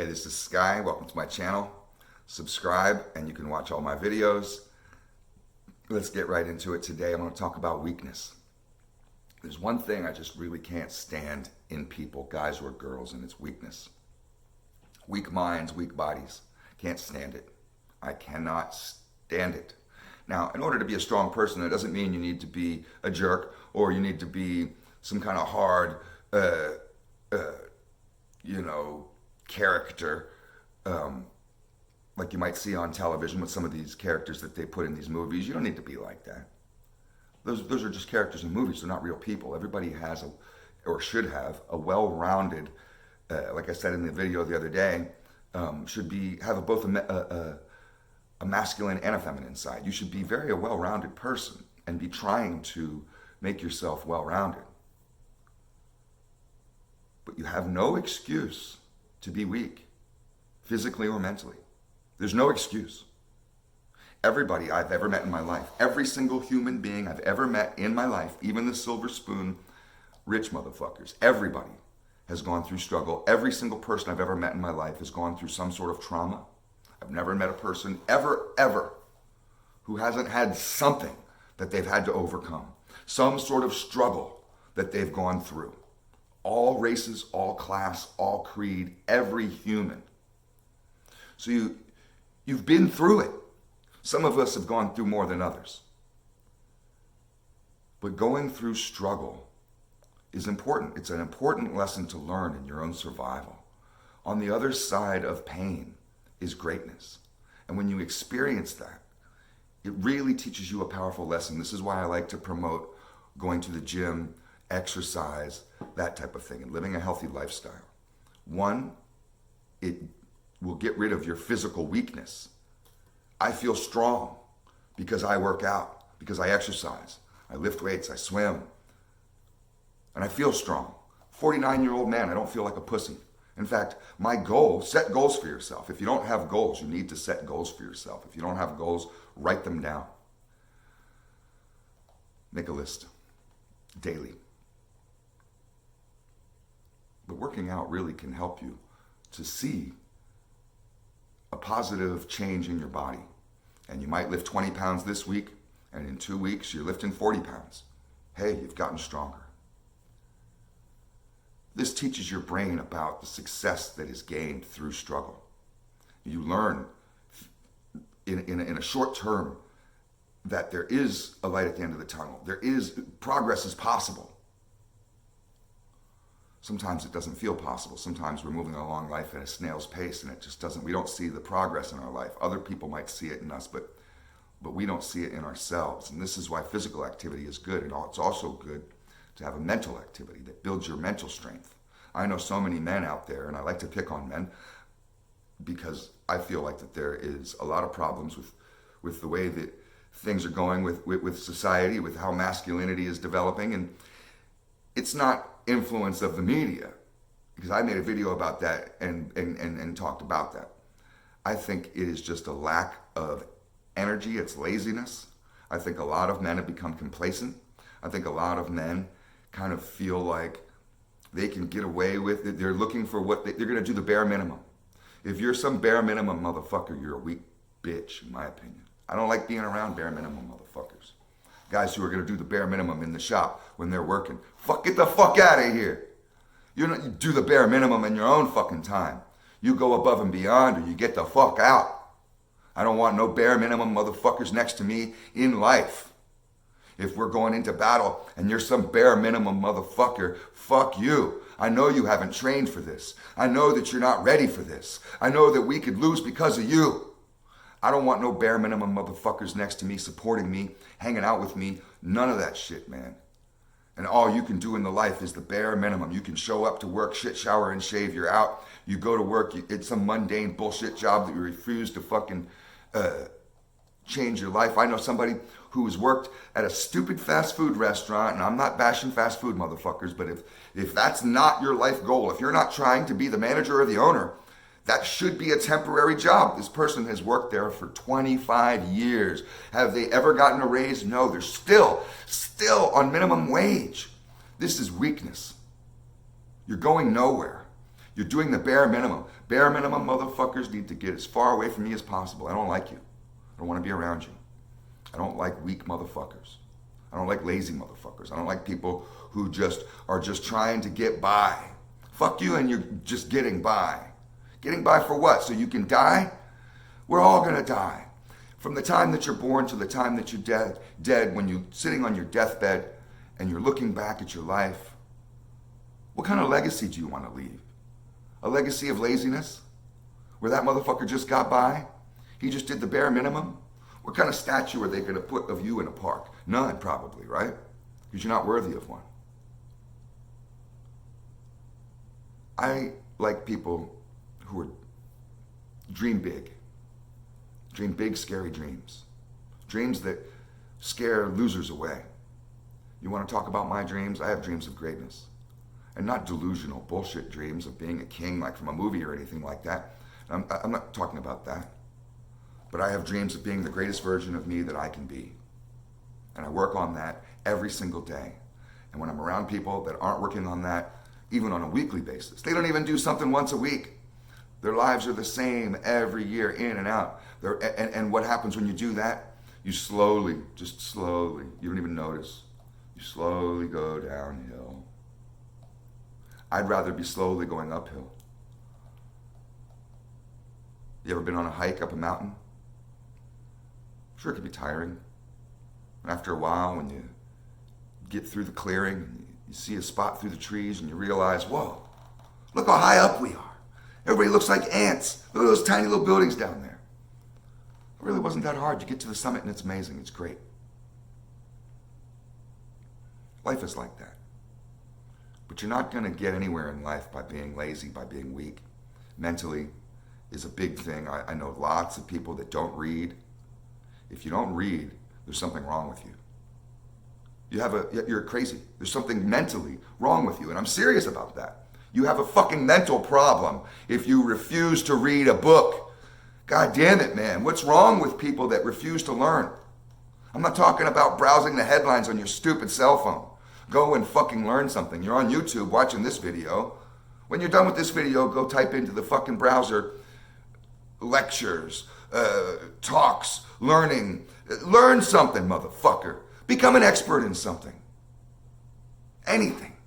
Hey, this is Sky. Welcome to my channel. Subscribe and you can watch all my videos. Let's get right into it today. I'm going to talk about weakness. There's one thing I just really can't stand in people, guys or girls, and it's weakness. Weak minds, weak bodies. Can't stand it. I cannot stand it. Now, in order to be a strong person, that doesn't mean you need to be a jerk or you need to be some kind of hard, character, like you might see on television with some of these characters that they put in these movies. You don't need to be like that. Those are just characters in movies. They're not real people. Everybody has or should have a well-rounded, like I said in the video the other day, have both a masculine and a feminine side. You should be a well-rounded person and be trying to make yourself well-rounded. But you have no excuse to be weak, physically or mentally. There's no excuse. Everybody I've ever met in my life, every single human being I've ever met in my life, even the silver spoon rich motherfuckers, everybody has gone through struggle. Every single person I've ever met in my life has gone through some sort of trauma. I've never met a person ever, who hasn't had something that they've had to overcome, some sort of struggle that they've gone through. All races, all class, all creed, every human. So you've been through it. Some of us have gone through more than others. But going through struggle is important. It's an important lesson to learn in your own survival. On the other side of pain is greatness. And when you experience that, it really teaches you a powerful lesson. This is why I like to promote going to the gym, exercise, that type of thing, and living a healthy lifestyle. One, it will get rid of your physical weakness. I feel strong because I work out, because I exercise, I lift weights, I swim, and I feel strong. 49-year-old man, I don't feel like a pussy. In fact, my goal, set goals for yourself. If you don't have goals, you need to set goals for yourself. If you don't have goals, write them down. Make a list daily. But working out really can help you to see a positive change in your body. And you might lift 20 pounds this week, and in 2 weeks you're lifting 40 pounds. Hey, you've gotten stronger. This teaches your brain about the success that is gained through struggle. You learn in a short term that there is a light at the end of the tunnel. Progress is possible. Sometimes it doesn't feel possible. Sometimes we're moving along life at a snail's pace and it just doesn't, we don't see the progress in our life. Other people might see it in us, but we don't see it in ourselves. And this is why physical activity is good. And it's also good to have a mental activity that builds your mental strength. I know so many men out there, and I like to pick on men because I feel like that there is a lot of problems with the way that things are going with society, with how masculinity is developing. And it's not influence of the media, because I made a video about that and talked about that. I think it is just a lack of energy. It's laziness. I think a lot of men have become complacent. I think a lot of men kind of feel like they can get away with it. They're looking for they're going to do the bare minimum. If you're some bare minimum motherfucker, you're a weak bitch, in my opinion. I don't like being around bare minimum motherfuckers. Guys who are going to do the bare minimum in the shop when they're working. Get the fuck out of here. You do the bare minimum in your own fucking time. You go above and beyond or you get the fuck out. I don't want no bare minimum motherfuckers next to me in life. If we're going into battle and you're some bare minimum motherfucker, fuck you. I know you haven't trained for this. I know that you're not ready for this. I know that we could lose because of you. I don't want no bare minimum motherfuckers next to me, supporting me, hanging out with me. None of that shit, man. And all you can do in the life is the bare minimum. You can show up to work, shit, shower, and shave. You're out. You go to work. It's some mundane bullshit job that you refuse to fucking change your life. I know somebody who has worked at a stupid fast food restaurant, and I'm not bashing fast food motherfuckers, but if that's not your life goal, if you're not trying to be the manager or the owner, that should be a temporary job. This person has worked there for 25 years. Have they ever gotten a raise? No, they're still on minimum wage. This is weakness. You're going nowhere. You're doing the bare minimum. Bare minimum motherfuckers need to get as far away from me as possible. I don't like you. I don't want to be around you. I don't like weak motherfuckers. I don't like lazy motherfuckers. I don't like people who just are just trying to get by. Fuck you and you're just getting by. Getting by for what? So you can die? We're all gonna die. From the time that you're born to the time that you're dead, when you're sitting on your deathbed and you're looking back at your life, what kind of legacy do you want to leave? A legacy of laziness? Where that motherfucker just got by? He just did the bare minimum? What kind of statue are they going to put of you in a park? None, probably, right? Because you're not worthy of one. I like people who are dream big. Dream big, scary dreams. Dreams that scare losers away. You want to talk about my dreams? I have dreams of greatness. And not delusional bullshit dreams of being a king like from a movie or anything like that. I'm not talking about that. But I have dreams of being the greatest version of me that I can be. And I work on that every single day. And when I'm around people that aren't working on that, even on a weekly basis, they don't even do something once a week. Their lives are the same every year, in and out. And what happens when you do that? You slowly, just slowly, you don't even notice, you slowly go downhill. I'd rather be slowly going uphill. You ever been on a hike up a mountain? Sure, it can be tiring. And after a while, when you get through the clearing, you see a spot through the trees and you realize, whoa, look how high up we are. Everybody looks like ants. Look at those tiny little buildings down there. It really wasn't that hard. You get to the summit and it's amazing. It's great. Life is like that. But you're not going to get anywhere in life by being lazy, by being weak. Mentally is a big thing. I know lots of people that don't read. If you don't read, there's something wrong with you. You're crazy. There's something mentally wrong with you. And I'm serious about that. You have a fucking mental problem if you refuse to read a book. God damn it, man. What's wrong with people that refuse to learn? I'm not talking about browsing the headlines on your stupid cell phone. Go and fucking learn something. You're on YouTube watching this video. When you're done with this video, go type into the fucking browser lectures, talks, learning. Learn something, motherfucker. Become an expert in something. Anything.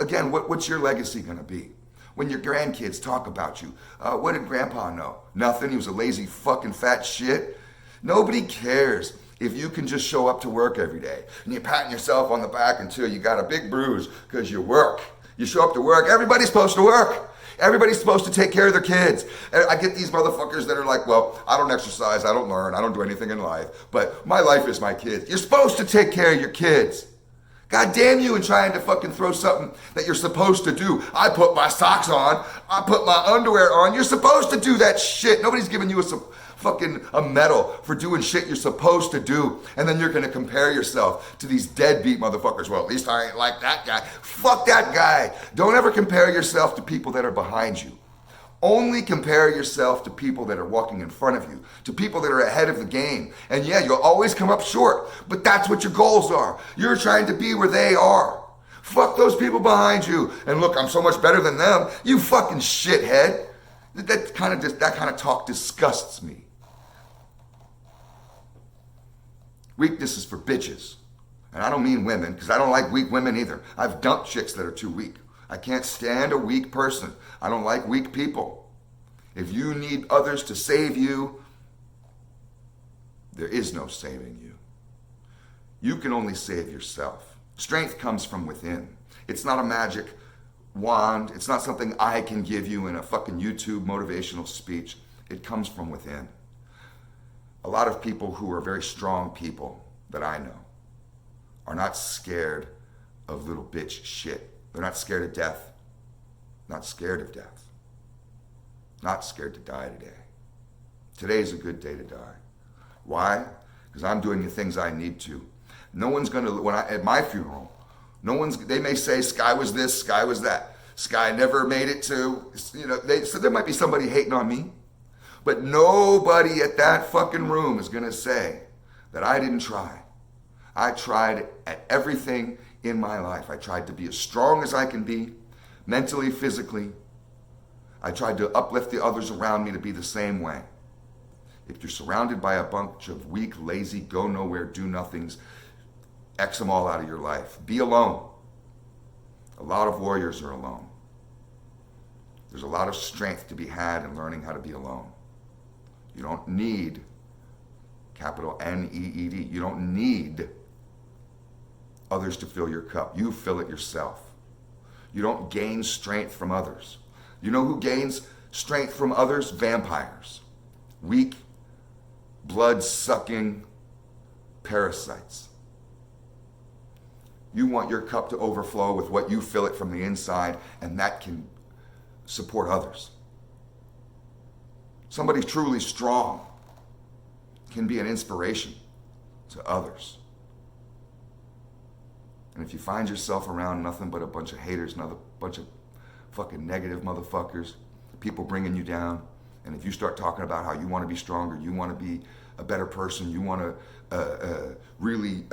Again, what's your legacy going to be? When your grandkids talk about you, what did Grandpa know? Nothing. He was a lazy fucking fat shit. Nobody cares if you can just show up to work every day and you're patting yourself on the back until you got a big bruise because you work. You show up to work. Everybody's supposed to work. Everybody's supposed to take care of their kids. And I get these motherfuckers that are like, well, I don't exercise, I don't learn, I don't do anything in life, but my life is my kids. You're supposed to take care of your kids. God damn you and trying to fucking throw something that you're supposed to do. I put my socks on. I put my underwear on. You're supposed to do that shit. Nobody's giving you a medal for doing shit you're supposed to do. And then you're going to compare yourself to these deadbeat motherfuckers. Well, at least I ain't like that guy. Fuck that guy. Don't ever compare yourself to people that are behind you. Only compare yourself to people that are walking in front of you, to people that are ahead of the game. And yeah, you'll always come up short, but that's what your goals are. You're trying to be where they are. Fuck those people behind you. And look, I'm so much better than them. You fucking shithead. That kind of talk disgusts me. Weakness is for bitches. And I don't mean women, because I don't like weak women either. I've dumped chicks that are too weak. I can't stand a weak person. I don't like weak people. If you need others to save you, there is no saving you. You can only save yourself. Strength comes from within. It's not a magic wand. It's not something I can give you in a fucking YouTube motivational speech. It comes from within. A lot of people who are very strong people that I know are not scared of little bitch shit. They're not scared of death. Not scared of death. Not scared to die today. Today's a good day to die. Why? Because I'm doing the things I need to. No one's going to, at my funeral, they may say Sky was this, Sky was that. Sky never made it to, so there might be somebody hating on me. But nobody at that fucking room is going to say that I didn't try. I tried at everything in my life. I tried to be as strong as I can be, mentally, physically. I tried to uplift the others around me to be the same way. If you're surrounded by a bunch of weak, lazy, go nowhere, do nothings, X them all out of your life. Be alone. A lot of warriors are alone. There's a lot of strength to be had in learning how to be alone. You don't need, capital N-E-E-D, you don't need others to fill your cup. You fill it yourself. You don't gain strength from others. You know who gains strength from others? Vampires. Weak, blood-sucking parasites. You want your cup to overflow with what you fill it from the inside, and that can support others. Somebody truly strong can be an inspiration to others. And if you find yourself around nothing but a bunch of haters, another bunch of fucking negative motherfuckers, people bringing you down, and if you start talking about how you want to be stronger, you want to be a better person, you want to really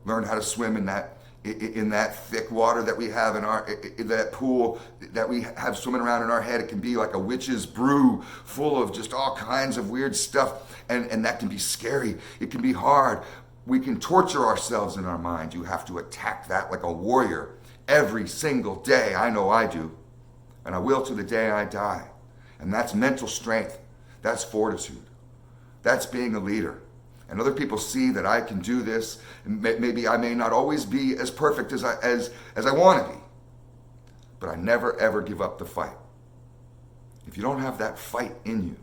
learn how to swim in that thick water that we have in that pool that we have swimming around in our head. It can be like a witch's brew full of just all kinds of weird stuff, and that can be scary. It can be hard. We can torture ourselves in our mind. You have to attack that like a warrior every single day. I know I do, and I will to the day I die. And that's mental strength. That's fortitude. That's being a leader. And other people see that I can do this. And maybe I may not always be as perfect as I want to be, but I never ever give up the fight. If you don't have that fight in you,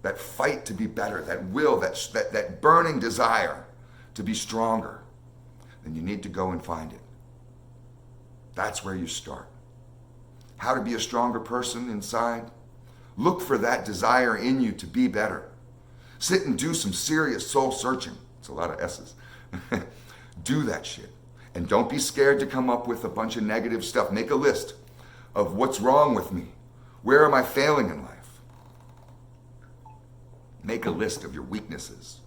that fight to be better, that will, that burning desire to be stronger, then you need to go and find it. That's where you start. How to be a stronger person inside? Look for that desire in you to be better. Sit and do some serious soul searching. It's a lot of S's. Do that shit. And don't be scared to come up with a bunch of negative stuff. Make a list of what's wrong with me. Where am I failing in life? Make a list of your weaknesses.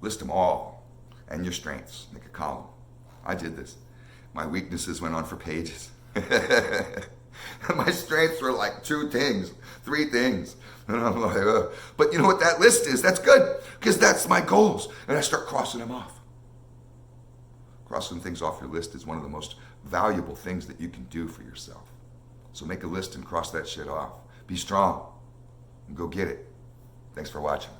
List them all. And your strengths. Make a column. I did this. My weaknesses went on for pages. My strengths were like 2 things, 3 things. And I'm like, but you know what that list is? That's good, because that's my goals. And I start crossing them off. Crossing things off your list is one of the most valuable things that you can do for yourself. So make a list and cross that shit off. Be strong and go get it. Thanks for watching.